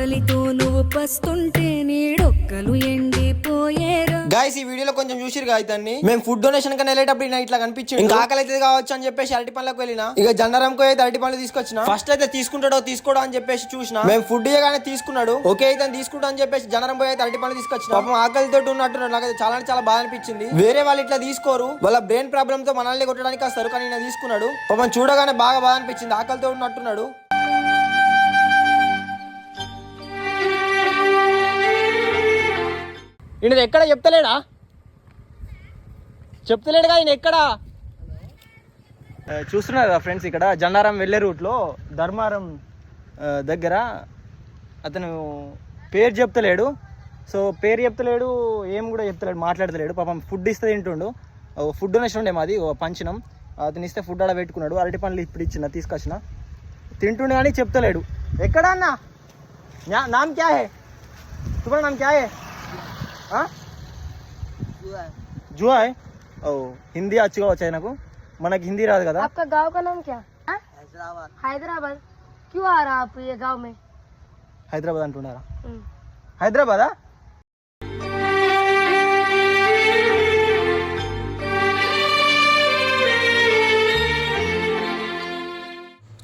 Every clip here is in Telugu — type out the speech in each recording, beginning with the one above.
ఆకలితో నువ్వు పస్తుంటే నీడొక్కలు ఎండిపోయేరా. గైస్ ఈ వీడియోలో కొంచెం చూసిరు ఇతన్ని. మేము ఫుడ్ డొనేషన్ కన్నా వెళ్ళేటప్పుడు ఇట్లా కనిపించింది. ఇంకా ఆకలి అయితే కావచ్చు అని చెప్పేసి అరటి పండ్లకు వెళ్ళినా. ఇక జన్నారంకు అయితే అరటి పండ్లు తీసుకొచ్చిన. ఫస్ట్ అయితే తీసుకుంటాడో తీసుకోడో అని చెప్పేసి చూసిన. మేము ఫుడ్ ఇవ్వగానే తీసుకున్నాడు. ఓకే అయితే తీసుకుంటా అని చెప్పేసి జన్నారం పోయి అయితే అరటి పండ్లు తీసుకొచ్చిన. పాపం ఆకలితో ఉన్నట్టున్నాడు. నాకు చాలా చాలా బాధ అనిపించింది. వేరే వాళ్ళు ఇట్లా తీసుకోరు, వాళ్ళ బ్రెయిన్ ప్రాబ్లమ్ తో మనల్ని కొట్టడానికి వస్తారు, కానీ నేను తీసుకున్నాడు. పాపం చూడగానే బాగా బాధ అనిపించింది. ఆకలితో ఉన్నట్టున్నాడు. ఈయన ఎక్కడ చెప్తలేడా ఈయన ఎక్కడ చూస్తున్నారు కదా ఫ్రెండ్స్, ఇక్కడ జన్నారం వెళ్ళే రూట్లో ధర్మారం దగ్గర అతను పేరు చెప్తలేడు. సో పేరు చెప్తలేడు, ఏం కూడా చెప్తలేడు, మాట్లాడతలేడు. పాపం ఫుడ్ ఇస్తే తింటుండు. ఫుడ్ డొనేషన్ ఉండే మాది పంచినం. అతను ఇస్తే ఫుడ్ ఆడ పెట్టుకున్నాడు. అరటి పండ్లు ఇప్పుడు ఇచ్చిన, తీసుకొచ్చిన. తింటుండే కానీ చెప్తలేడు. ఎక్కడ అన్న నామ్ క్యా హే, తుమ్హారా నామ్ క్యా హే? जुआ है। ओ हिंदी अच्छी వచ్చా నాకు, మనకి హిందీ రాదు కదా. आपका गांव का नाम क्या? हैदराबाद। क्यों आ रहा आप ये गांव में? హైదరాబాద్ అంటున్నారా? హైదరాబాదా?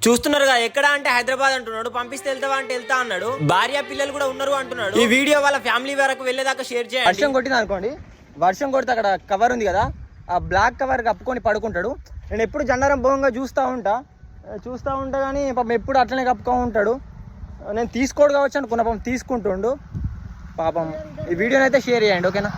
చూస్తున్నారుగా, ఎక్కడ అంటే హైదరాబాద్ అంటున్నాడు. పంపిస్తే వెళ్తావా అంటే వెళ్తా అన్నాడు. భార్య పిల్లలు కూడా ఉన్నారు అంటున్నాడు. ఈ వీడియో వాళ్ళ ఫ్యామిలీ వరకు వెళ్ళేదాకా షేర్ చేయండి. వర్షం కొట్టింది అనుకోండి, వర్షం కొడితే అక్కడ కవర్ ఉంది కదా, ఆ బ్లాక్ కవర్ కప్పుకొని పడుకుంటాడు. నేను ఎప్పుడు జన్నారం భోగంగా చూస్తూ ఉంటా కానీ పాపం ఎప్పుడు అట్లనే కప్పుకొని ఉంటాడు. నేను తీసుకోడు కావచ్చు అనుకున్నా, పాపం తీసుకుంటుండు. పాపం ఈ వీడియోని అయితే షేర్ చేయండి, ఓకేనా?